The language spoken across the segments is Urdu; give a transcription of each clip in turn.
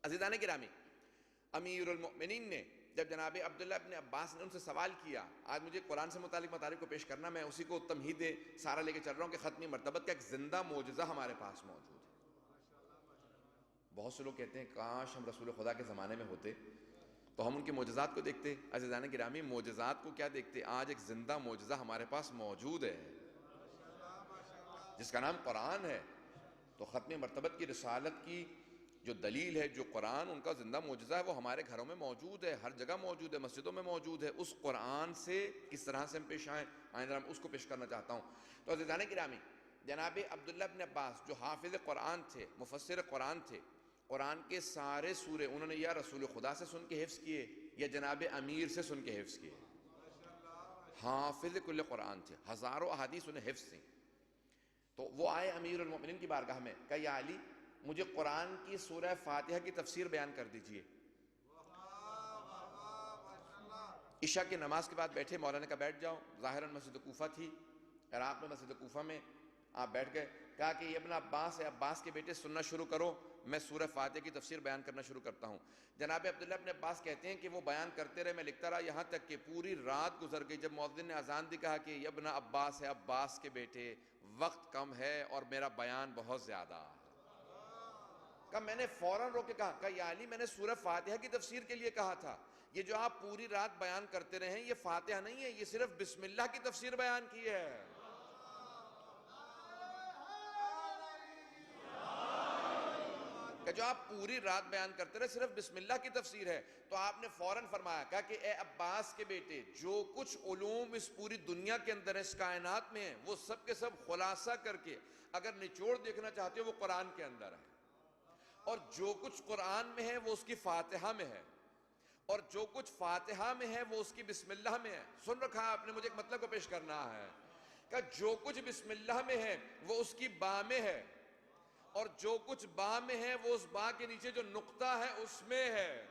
عزیزان گرامی، امیر المؤمنین نے جب جناب عبداللہ ابن عباس نے ان سے سوال کیا، آج مجھے قرآن سے متعلق مطالب کو پیش کرنا، میں اسی کو تمہید سارا لے کے چل رہا ہوں کہ ختمی مرتبت کا ایک زندہ معجزہ ہمارے پاس موجود ہے۔ بہت سے لوگ کہتے ہیں کاش ہم رسول خدا کے زمانے میں ہوتے تو ہم ان کے معجزات کو دیکھتے۔ عزیزان گرامی، معجزات کو کیا دیکھتے، آج ایک زندہ معجزہ ہمارے پاس موجود ہے جس کا نام قرآن ہے۔ تو ختم مرتبت کی رسالت کی جو دلیل ہے، جو قرآن ان کا زندہ معجزہ ہے، وہ ہمارے گھروں میں موجود ہے، ہر جگہ موجود ہے، مسجدوں میں موجود ہے۔ اس قرآن سے کس طرح سے ہم پیش آئیں، آئندہ میں اس کو پیش کرنا چاہتا ہوں۔ تو عزیزان گرامی، جناب عبداللہ ابن عباس جو حافظ قرآن تھے، مفسر قرآن تھے، قرآن کے سارے سورے انہوں نے یا رسول خدا سے سن کے حفظ کیے یا جناب امیر سے سن کے حفظ کیے۔ حافظ کل قرآن تھے، ہزاروں احادیث انہیں حفظ تھیں۔ تو وہ آئے امیر المؤمنین کی بارگاہ میں، کہا یا علی، مجھے قرآن کی سورہ فاتحہ کی تفسیر بیان کر دیجئے۔ عشاء کی نماز کے بعد بیٹھے، مولانا کا بیٹھ جاؤ، ظاہراً مسجد کوفہ تھی، عراق میں مسجد کوفہ میں آپ بیٹھ گئے، کہا کہ یہ ابن عباس ہے، عباس کے بیٹے سننا شروع کرو، میں سورہ فاتحہ کی تفسیر بیان کرنا شروع کرتا ہوں۔ جناب عبداللہ ابن عباس کہتے ہیں کہ وہ بیان کرتے رہے، میں لکھتا رہا، یہاں تک کہ پوری رات گزر گئی۔ جب مؤذن نے اذان دی، کہا کہ یہ ابن عباس ہے، عباس کے بیٹے، وقت کم ہے اور میرا بیان بہت زیادہ ہے۔ کہا میں نے فوراً رو کے کہا یا علی، میں نے سورہ فاتحہ کی تفسیر کے لیے کہا تھا، یہ جو آپ پوری رات بیان کرتے رہے ہیں یہ فاتحہ نہیں ہے، یہ صرف بسم اللہ کی تفسیر بیان کی ہے۔ کہ جو آپ پوری رات بیان کرتے رہے صرف بسم اللہ کی تفسیر ہے۔ تو آپ نے فوراً فرمایا، کہا کہ اے عباس کے بیٹے، جو کچھ علوم اس پوری دنیا کے اندر اس کائنات میں ہیں، وہ سب کے سب خلاصہ کر کے اگر نچوڑ دیکھنا چاہتے ہو وہ قرآن کے اندر ہے، اور جو کچھ قرآن میں ہے وہ اس کی فاتحہ میں ہے، اور جو کچھ فاتحہ میں ہے وہ اس کی بسم اللہ میں ہے۔ سن رکھا ہے آپ نے، مجھے ایک مطلب کو پیش کرنا ہے کہ جو کچھ بسم اللہ میں ہے وہ اس کی با میں ہے، اور جو کچھ با میں ہے وہ اس با کے نیچے جو نقطہ ہے اس میں ہے۔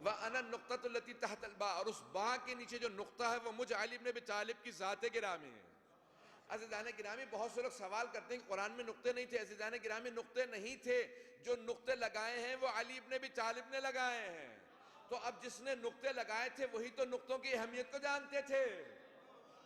وَأَنَا النُّقْطَةُ الَّتِي تَحْتَ الْبَاءِ، اور اس با کے نیچے جو نقطہ ہے وہ مجھ علی بن ابی طالب کی ذات گرامی ہے۔ عزیزان گرامی، بہت سے لوگ سوال کرتے ہیں کہ قرآن میں نقطے نہیں تھے۔ عزیزان گرامی، نقطے نہیں تھے، جو نقطے لگائے ہیں وہ علی بن ابی طالب نے لگائے ہیں۔ تو اب جس نے نقطے لگائے تھے وہی تو نقطوں کی اہمیت کو جانتے تھے۔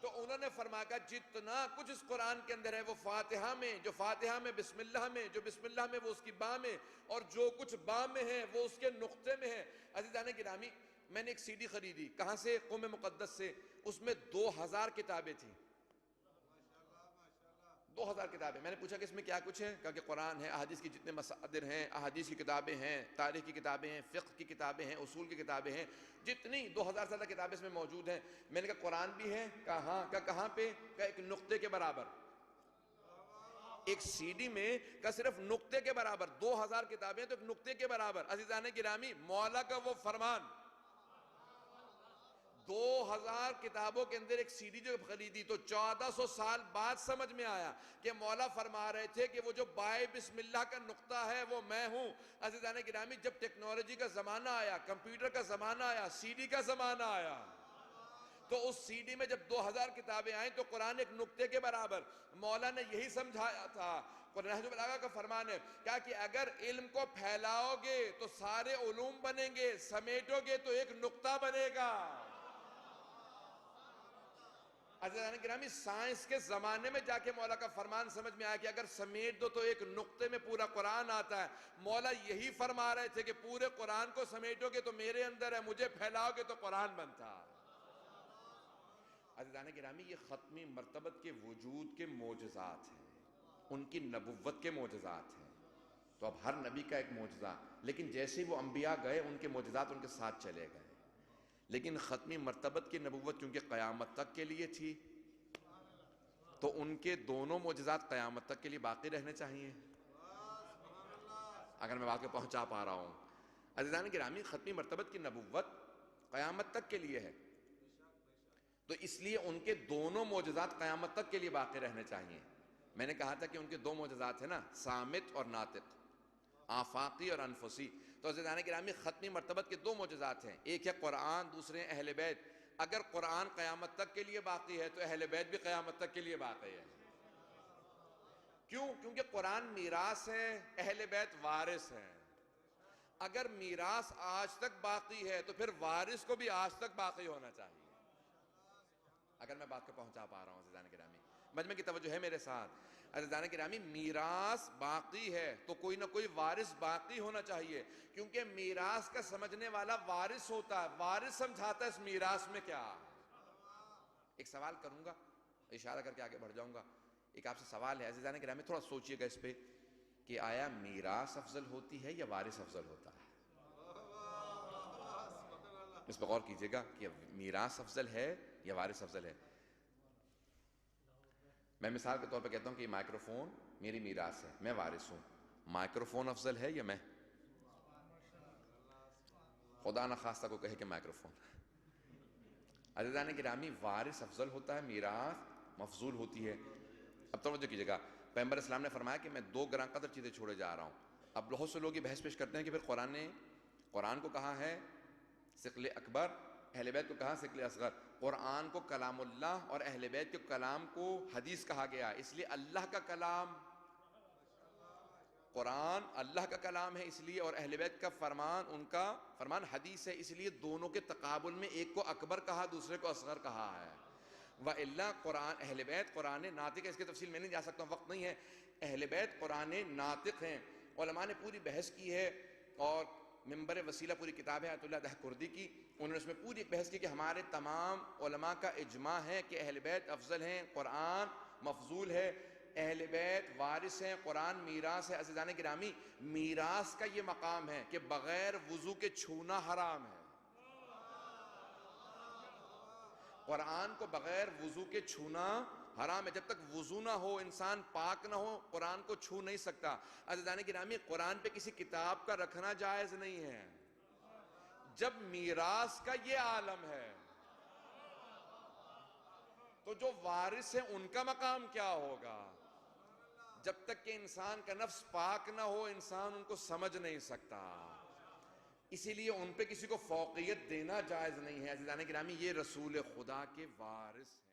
تو انہوں نے فرمایا کہ جتنا کچھ اس قرآن کے اندر ہے وہ فاتحہ میں، جو فاتحہ میں بسم اللہ میں، جو بسم اللہ میں وہ اس کی با میں، اور جو کچھ با میں ہے وہ اس کے نقطے میں ہے۔ عزیزان گرامی، میں نے ایک سی ڈی خریدی، کہاں سے؟ قم مقدس سے، اس میں 2000 کتابیں تھیں، 2000 کتابیں۔ میں نے پوچھا کہ اس میں کیا کچھ ہے؟ کہا کہ قرآن ہے، احادیث کی جتنے مصادر ہیں، احادیث کی کتابیں ہیں، تاریخ کی کتابیں ہیں، فقہ کی کتابیں ہیں، اصول کی کتابیں ہیں، جتنی 2000 سے زیادہ کتابیں اس میں موجود ہیں۔ میں نے کہا قرآن بھی ہے؟ کہا ہاں۔ کہا کہاں پہ؟ کہا ایک نقطے کے برابر، ایک سی ڈی میں، کہا صرف نقطے کے برابر، 2000 کتابیں تو ایک نقطے کے برابر۔ عزیزان گرامی، مولا کا وہ فرمان، 2000 کتابوں کے اندر ایک سی ڈی جو خریدی تو 1400 سال بعد سمجھ میں آیا کہ مولا فرما رہے تھے کہ وہ جو بائے بسم اللہ کا نقطہ ہے وہ میں ہوں۔ عزیزان گرامی، جب ٹیکنالوجی کا زمانہ آیا، کمپیوٹر کا زمانہ آیا، سی ڈی کا زمانہ آیا، تو اس سی ڈی میں جب 2000 کتابیں آئیں تو قرآن ایک نقطے کے برابر۔ مولا نے یہی سمجھایا تھا، نہج البلاغہ کا فرمان ہے، کہا کہ اگر علم کو پھیلاؤ گے تو سارے علوم بنیں گے، سمیٹو گے تو ایک نقطہ بنے گا۔ عزیزان گرامی، سائنس کے زمانے میں جا کے مولا کا فرمان سمجھ میں آیا کہ اگر سمیٹ دو تو ایک نقطے میں پورا قرآن آتا ہے۔ مولا یہی فرما رہے تھے کہ پورے قرآن کو سمیٹو گے تو میرے اندر ہے، مجھے پھیلاؤ گے تو قرآن بنتا ہے۔ عزیزان گرامی، یہ ختمی مرتبت کے وجود کے معجزات ہیں، ان کی نبوت کے معجزات ہیں۔ تو اب ہر نبی کا ایک معجزہ، لیکن جیسے وہ انبیاء گئے ان کے معجزات ان کے ساتھ چلے گئے، لیکن ختمی مرتبت کی نبوت کیونکہ قیامت تک کے لیے تھی تو ان کے دونوں معجزات قیامت تک کے لیے باقی رہنے چاہیے، اگر میں واقع پہنچا پا رہا ہوں۔ عزیزان گرامی، ختمی مرتبت کی نبوت قیامت تک کے لیے ہے، تو اس لیے ان کے دونوں معجزات قیامت تک کے لیے باقی رہنے چاہیے۔ میں نے کہا تھا کہ ان کے دو معجزات ہیں نا، صامت اور ناطق، آفاقی اور انفسی۔ تو عزیزان گرامی، ختمی مرتبت کے دو معجزات ہیں، ایک ہے قرآن، دوسرے ہیں اہل بیت۔ اگر قرآن قیامت تک کے لیے باقی ہے تو اہل بیت بھی قیامت تک کے لیے باقی ہے۔ کیونکہ قرآن میراث ہے، اہل بیت وارث ہیں۔ اگر میراث آج تک باقی ہے تو پھر وارث کو بھی آج تک باقی ہونا چاہیے۔ اگر میں بات کو پہنچا پا رہا ہوں عزیزان گرامی، مجمع کی توجہ ہے میرے ساتھ۔ عزیزان گرامی، میراث باقی ہے تو کوئی نہ کوئی وارث باقی ہونا چاہیے، کیونکہ میراث کا سمجھنے والا وارث ہوتا ہے، وارث سمجھاتا ہے اس میراث میں کیا ہے۔ ایک سوال کروں گا، اشارہ کر کے آگے بڑھ جاؤں گا۔ ایک آپ سے سوال ہے عزیزان گرامی، تھوڑا سوچئے گا اس پہ کہ آیا میراث افضل ہوتی ہے یا وارث افضل ہوتا ہے؟ اس پہ غور کیجئے گا کہ میراث افضل ہے یا وارث افضل ہے۔ میں مثال کے طور پہ کہتا ہوں کہ یہ مائکروفون میری میراث ہے، میں وارث ہوں، مائکروفون افضل ہے یا میں؟ خدا نہ خواستہ کو کہے کہ مائکروفون۔ عزیزان گرامی، وارث افضل ہوتا ہے، میراث مفضول ہوتی ہے۔ اب توجہ کیجئے گا، پیغمبر اسلام نے فرمایا کہ میں 2 گراں قدر چیزیں چھوڑے جا رہا ہوں۔ اب بہت سے لوگ یہ بحث پیش کرتے ہیں کہ پھر قرآن نے قرآن کو کہا ہے ثقل اکبر، اہل بیت کو کہا ثقل اصغر۔ قرآن کو کلام اللہ اور اہل بیت کے کلام کو حدیث کہا گیا، اس لیے اللہ کا کلام، قرآن اللہ کا کلام ہے اس لیے، اور اہل بیت کا فرمان ان کا فرمان حدیث ہے، اس لیے دونوں کے تقابل میں ایک کو اکبر کہا، دوسرے کو اصغر کہا ہے۔ وَإِلَّا قرآن اہل بیت قرآن ناطق ہے، اس کی تفصیل میں نہیں جا سکتا ہوں، وقت نہیں ہے۔ اہل بیت قرآن ناطق ہیں۔ علماء نے پوری بحث کی ہے، اور منبر وسیلہ پوری کتاب ہے آیت اللہ دہ کردی کی، انہوں نے اس میں پوری بحث کی کہ ہمارے تمام علماء کا اجماع ہے کہ اہل بیت افضل ہیں، قرآن مفضول ہے، اہل بیت وارث ہیں، قرآن میراث ہے۔ عزیزان گرامی، میراث کا یہ مقام ہے کہ بغیر وضو کے چھونا حرام ہے۔ قرآن کو بغیر وضو کے چھونا حرام ہے، جب تک وضو نہ ہو، انسان پاک نہ ہو، قرآن کو چھو نہیں سکتا۔ عزیزان گرامی، قرآن پہ کسی کتاب کا رکھنا جائز نہیں ہے جب میراث کا یہ عالم ہے، تو جو وارث ہیں ان کا مقام کیا ہوگا؟ جب تک کہ انسان کا نفس پاک نہ ہو، انسان ان کو سمجھ نہیں سکتا، اسی لیے ان پہ کسی کو فوقیت دینا جائز نہیں ہے۔ عزیزان گرامی، یہ رسول خدا کے وارث ہیں۔